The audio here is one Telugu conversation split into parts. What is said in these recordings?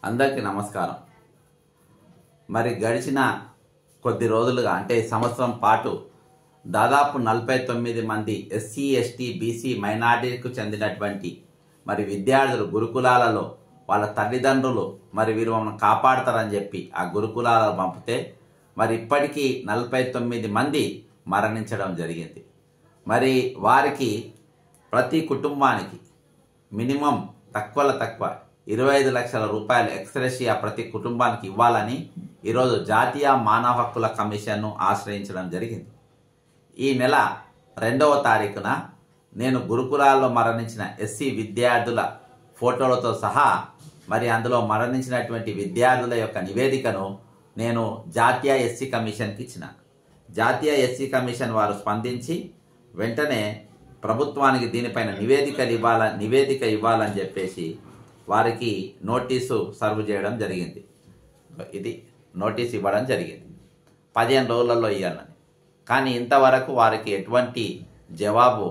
అందరికీ నమస్కారం. మరి గడిచిన కొద్ది రోజులుగా అంటే సంవత్సరం పాటు దాదాపు 49 మంది ఎస్సీ ఎస్టీ బీసీ మైనారిటీకు చెందినటువంటి మరి విద్యార్థులు గురుకులాలలో వాళ్ళ తల్లిదండ్రులు మరి వీరు మమ్మల్ని కాపాడతారని చెప్పి ఆ గురుకులాలలో పంపితే మరి ఇప్పటికీ 49 మంది మరణించడం జరిగింది. మరి వారికి ప్రతి కుటుంబానికి మినిమం తక్కువ 25 లక్షల రూపాయలు ఎక్స్‌గ్రేషియా ప్రతి కుటుంబానికి ఇవ్వాలని ఈరోజు జాతీయ మానవ హక్కుల కమిషన్ను ఆశ్రయించడం జరిగింది. ఈ నెల 2వ తారీఖున నేను గురుకులాల్లో మరణించిన ఎస్సీ విద్యార్థుల ఫోటోలతో సహా మరి అందులో మరణించినటువంటి విద్యార్థుల యొక్క నివేదికను నేను జాతీయ ఎస్సీ కమిషన్కి ఇచ్చిన. జాతీయ ఎస్సీ కమిషన్ వారు స్పందించి వెంటనే ప్రభుత్వానికి దీనిపైన నివేదిక ఇవ్వాలని చెప్పేసి వారికి నోటీసు సర్వ్ చేయడం జరిగింది. ఇది నోటీస్ ఇవ్వడం జరిగింది 15 రోజులలో ఇవ్వాలని. కానీ ఇంతవరకు వారికి ఎటువంటి జవాబు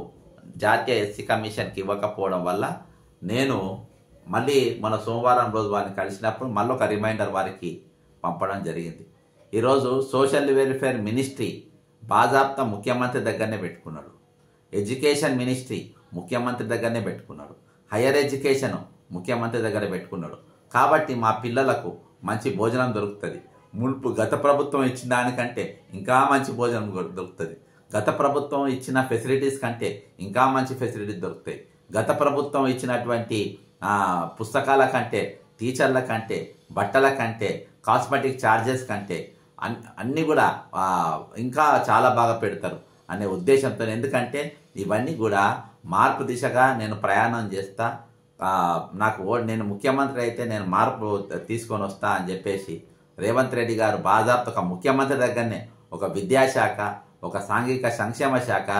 జాతీయ ఎస్సీ కమిషన్కి ఇవ్వకపోవడం వల్ల నేను మళ్ళీ మన సోమవారం రోజు వారిని కలిసినప్పుడు మళ్ళీ ఒక రిమైండర్ వారికి పంపడం జరిగింది. ఈరోజు సోషల్ వెల్ఫేర్ మినిస్ట్రీ బాజాప్తా ముఖ్యమంత్రి దగ్గరనే పెట్టుకున్నాడు. ఎడ్యుకేషన్ మినిస్ట్రీ ముఖ్యమంత్రి దగ్గరనే పెట్టుకున్నాడు. హైయర్ ఎడ్యుకేషన్ ముఖ్యమంత్రి దగ్గర పెట్టుకున్నాడు. కాబట్టి మా పిల్లలకు మంచి భోజనం దొరుకుతుంది. గత ప్రభుత్వం ఇచ్చిన దానికంటే ఇంకా మంచి భోజనం దొరుకుతుంది. గత ప్రభుత్వం ఇచ్చిన ఫెసిలిటీస్ కంటే ఇంకా మంచి ఫెసిలిటీస్ దొరుకుతాయి. గత ప్రభుత్వం ఇచ్చినటువంటి పుస్తకాల కంటే, టీచర్ల కంటే, బట్టల కంటే, కాస్మెటిక్ ఛార్జెస్ కంటే అన్నీ కూడా ఇంకా చాలా బాగా పెడతారు అనే ఉద్దేశంతో, ఎందుకంటే ఇవన్నీ కూడా మార్పు దిశగా నేను ప్రయాణం చేస్తా, నేను ముఖ్యమంత్రి అయితే నేను మార్పు తీసుకొని వస్తా అని చెప్పేసి రేవంత్ రెడ్డి గారు బాజాప్తా ఒక ముఖ్యమంత్రి దగ్గరనే ఒక విద్యాశాఖ, ఒక సాంఘిక సంక్షేమ శాఖ,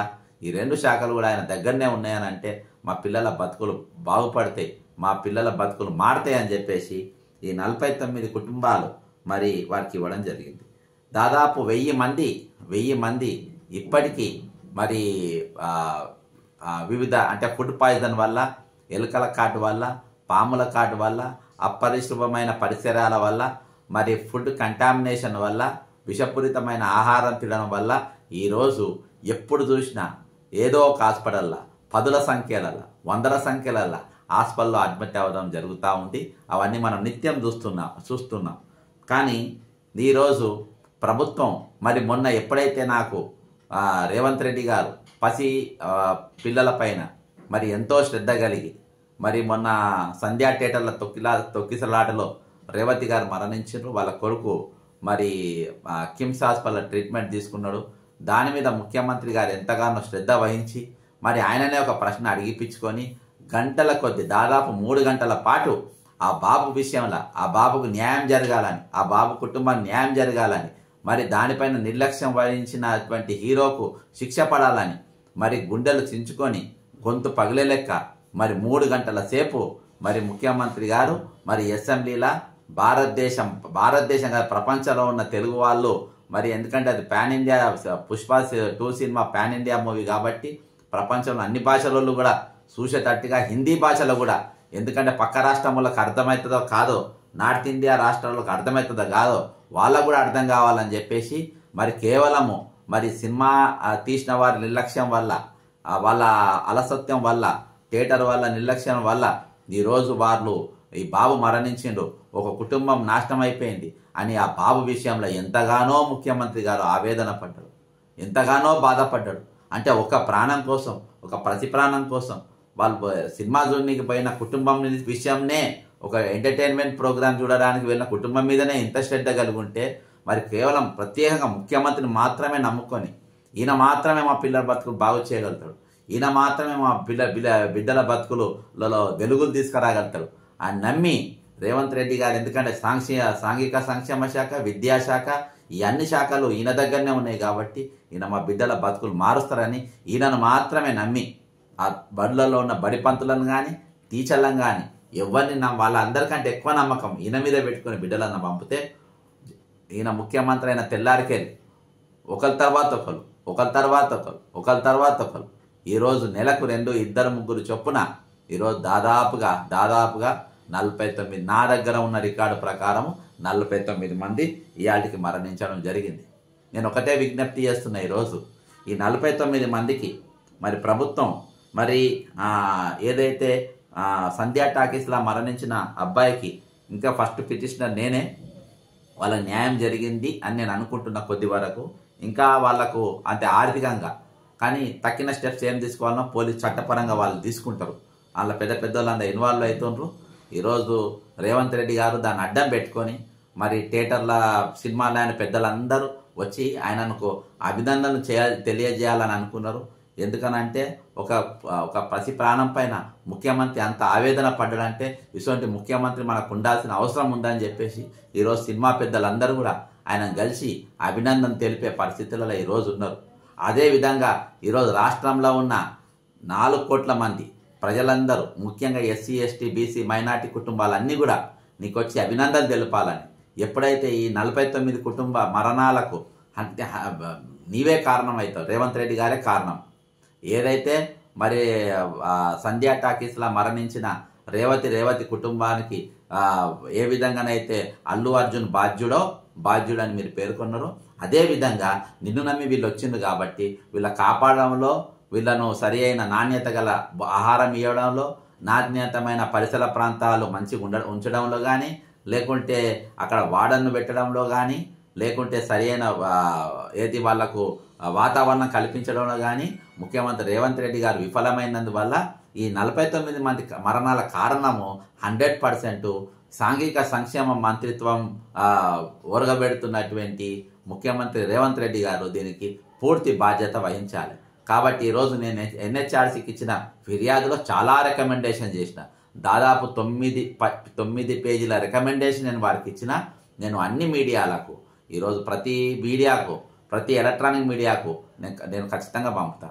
ఈ 2 శాఖలు కూడా ఆయన దగ్గరనే ఉన్నాయనంటే మా పిల్లల బతుకులు బాగుపడతాయి, మా పిల్లల బతుకులు మారుతాయి అని చెప్పేసి ఈ 49 కుటుంబాలు మరి వారికి ఇవ్వడం జరిగింది. దాదాపు 1000 మంది ఇప్పటికీ మరి వివిధ అంటే ఫుడ్ పాయిజన్ వల్ల, ఎలుకల కాటు వల్ల, పాముల కాటు వల్ల, అపరిశుభ్రమైన పరిసరాల వల్ల, మరి ఫుడ్ కంటామినేషన్ వల్ల, విషపూరితమైన ఆహారం తినడం వల్ల ఈరోజు ఎప్పుడు చూసినా ఏదో ఒక హాస్పిటల్లో 10ల సంఖ్యలలో 100ల సంఖ్యలలో హాస్పిటల్లో అడ్మిట్ అవ్వడం జరుగుతూ ఉంది. అవన్నీ మనం నిత్యం చూస్తున్నాం. కానీ ఈరోజు ప్రభుత్వం మరి మొన్న ఎప్పుడైతే నాకు రేవంత్ రెడ్డి గారు పసి పిల్లల పైన మరి ఎంతో శ్రద్ధ కలిగి మరి మొన్న సంధ్యా థియేటర్ల తొక్కిసలాటలో రేవతి గారు మరణించారు. వాళ్ళ కొడుకు మరి కిమ్స్ హాస్పిటల్లో ట్రీట్మెంట్ తీసుకున్నాడు. దాని మీద ముఖ్యమంత్రి గారు ఎంతగానో శ్రద్ధ వహించి మరి ఆయననే ఒక ప్రశ్న అడిగిపించుకొని గంటల కొద్ది దాదాపు 3 గంటల పాటు ఆ బాబు విషయంలో ఆ బాబుకు న్యాయం జరగాలని, ఆ బాబు కుటుంబానికి న్యాయం జరగాలని, మరి దానిపైన నిర్లక్ష్యం వహించినటువంటి హీరోకు శిక్ష పడాలని మరి గుండెలు చించుకొని గొంతు పగిలే లెక్క మరి 3 గంటల సేపు మరి ముఖ్యమంత్రి గారు మరి అసెంబ్లీలో భారతదేశం కాదు ప్రపంచంలో ఉన్న తెలుగు వాళ్ళు మరి ఎందుకంటే అది pan India Pushpa 2 cinema pan India movie కాబట్టి ప్రపంచంలో అన్ని భాషలలో కూడా చూసేటట్టుగా హిందీ భాషలో కూడా, ఎందుకంటే పక్క రాష్ట్రములకు అర్థమవుతుందో కాదో, నార్త్ ఇండియా రాష్ట్రాలకు అర్థమవుతుందో కాదో వాళ్ళకు కూడా అర్థం కావాలని చెప్పేసి మరి కేవలము మరి సినిమా తీసిన వారి నిర్లక్ష్యం వల్ల, వాళ్ళ అలసత్యం వల్ల, థియేటర్ వల్ల నిర్లక్ష్యం వల్ల ఈరోజు వాళ్ళు ఈ బాబు మరణించిండు, ఒక కుటుంబం నాశనం అయిపోయింది అని ఆ బాబు విషయంలో ఎంతగానో ముఖ్యమంత్రి గారు ఆవేదన పడ్డాడు, ఎంతగానో బాధపడ్డాడు. అంటే ఒక ప్రాణం కోసం, ఒక ప్రతి ప్రాణం కోసం వాళ్ళు సినిమా జోన్కి పోయిన కుటుంబం విషయంనే ఒక ఎంటర్టైన్మెంట్ ప్రోగ్రామ్ చూడడానికి వెళ్ళిన కుటుంబం మీదనే ఇంత శ్రద్ధ కలిగి ఉంటే మరి కేవలం ప్రత్యేకంగా ముఖ్యమంత్రిని మాత్రమే నమ్ముకొని ఈయన మాత్రమే మా పిల్లల బతుకులు బాగు చేయగలుగుతాడు, ఈయన మాత్రమే మా బిడ్డల బతుకులలో వెలుగులు తీసుకురాగలుగుతాడు అని నమ్మి రేవంత్ రెడ్డి గారు, ఎందుకంటే సాంఘిక సంక్షేమ శాఖ, విద్యాశాఖ ఈ అన్ని శాఖలు ఈయన దగ్గరనే ఉన్నాయి కాబట్టి ఈయన మా బిడ్డల బతుకులు మారుస్తారని ఈయనను మాత్రమే నమ్మి ఆ బడులలో ఉన్న బడి పంతులను కానీ, టీచర్లను కానీ ఎవరిని వాళ్ళందరికంటే ఎక్కువ నమ్మకం ఈయన మీద పెట్టుకుని బిడ్డలను పంపితే ఈయన ముఖ్యమంత్రి అయిన తెల్లారికెళ్ళి ఒకరి తర్వాత ఒకరు ఈరోజు నెలకు 2, 2, 3 చొప్పున ఈరోజు దాదాపుగా 49 నా దగ్గర ఉన్న రికార్డు ప్రకారం 49 మంది ఇయాటికి మరణించడం జరిగింది. నేను ఒకటే విజ్ఞప్తి చేస్తున్నా, ఈరోజు ఈ 49 మందికి మరి ప్రభుత్వం మరి ఏదైతే సంధ్యా టాకీస్లా మరణించిన అబ్బాయికి ఇంకా ఫస్ట్ పిటిషనర్ నేనే, వాళ్ళకి న్యాయం జరిగింది అని నేను అనుకుంటున్న కొద్ది వరకు. ఇంకా వాళ్లకు అంటే ఆర్థికంగా కానీ తక్కిన స్టెప్స్ ఏం తీసుకోవాలనో పోలీస్ చట్టపరంగా వాళ్ళు తీసుకుంటారు. వాళ్ళ పెద్ద వాళ్ళందరూ ఇన్వాల్వ్ అవుతుండ్రు. ఈరోజు రేవంత్ రెడ్డి గారు దాన్ని అడ్డం పెట్టుకొని మరి థియేటర్ల సినిమాలు ఆయన పెద్దలందరూ వచ్చి ఆయనకు అభినందనలు తెలియజేయాలని అనుకున్నారు. ఎందుకనంటే ఒక పసి ప్రాణం పైన ముఖ్యమంత్రి అంత ఆవేదన పడ్డాడంటే ఇటువంటి ముఖ్యమంత్రి మనకు ఉండాల్సిన అవసరం ఉందని చెప్పేసి ఈరోజు సినిమా పెద్దలందరూ కూడా ఆయన కలిసి అభినందన తెలిపే పరిస్థితులలో ఈరోజు ఉన్నారు. అదేవిధంగా ఈరోజు రాష్ట్రంలో ఉన్న 4 కోట్ల మంది ప్రజలందరూ ముఖ్యంగా ఎస్సీ ఎస్టీ బీసీ మైనార్టీ కుటుంబాలన్నీ కూడా నీకు వచ్చి అభినందన తెలపాలని. ఎప్పుడైతే ఈ 49 కుటుంబ మరణాలకు అంటే నీవే కారణం అవుతావు, రేవంత్ రెడ్డి గారే కారణం. ఏదైతే మరి సంధ్యా టాకీస్లా మరణించిన రేవతి కుటుంబానికి ఏ విధంగానైతే అల్లు అర్జున్ బాధ్యుడని మీరు పేర్కొన్నారు, అదేవిధంగా నిన్ను నమ్మి వీళ్ళు వచ్చింది కాబట్టి వీళ్ళ కాపాడడంలో, వీళ్ళను సరి అయిన నాణ్యత గల ఆహారం ఇవ్వడంలో, నాణ్యతమైన పరిసర ప్రాంతాలు మంచిగా ఉంచడంలో కానీ, లేకుంటే అక్కడ వార్డన్ను పెట్టడంలో కానీ, లేకుంటే సరి అయిన ఏది వాళ్లకు వాతావరణం కల్పించడంలో కానీ ముఖ్యమంత్రి రేవంత్ రెడ్డి గారు విఫలమైనందువల్ల ఈ 49 మంది మరణాల కారణము 100% సాంఘిక సంక్షేమ మంత్రిత్వం ఒరగబెడుతున్నటువంటి ముఖ్యమంత్రి రేవంత్ రెడ్డి గారు దీనికి పూర్తి బాధ్యత వహించాలి. కాబట్టి ఈరోజు నేను ఎన్హెచ్ఆర్సీకి ఇచ్చిన ఫిర్యాదులో చాలా రికమెండేషన్ చేసిన, దాదాపు 9 పేజీల రికమెండేషన్ నేను వారికి ఇచ్చిన. నేను అన్ని మీడియాలకు ఈరోజు ప్రతి ఎలక్ట్రానిక్ మీడియాకు నేను ఖచ్చితంగా పంపుతా.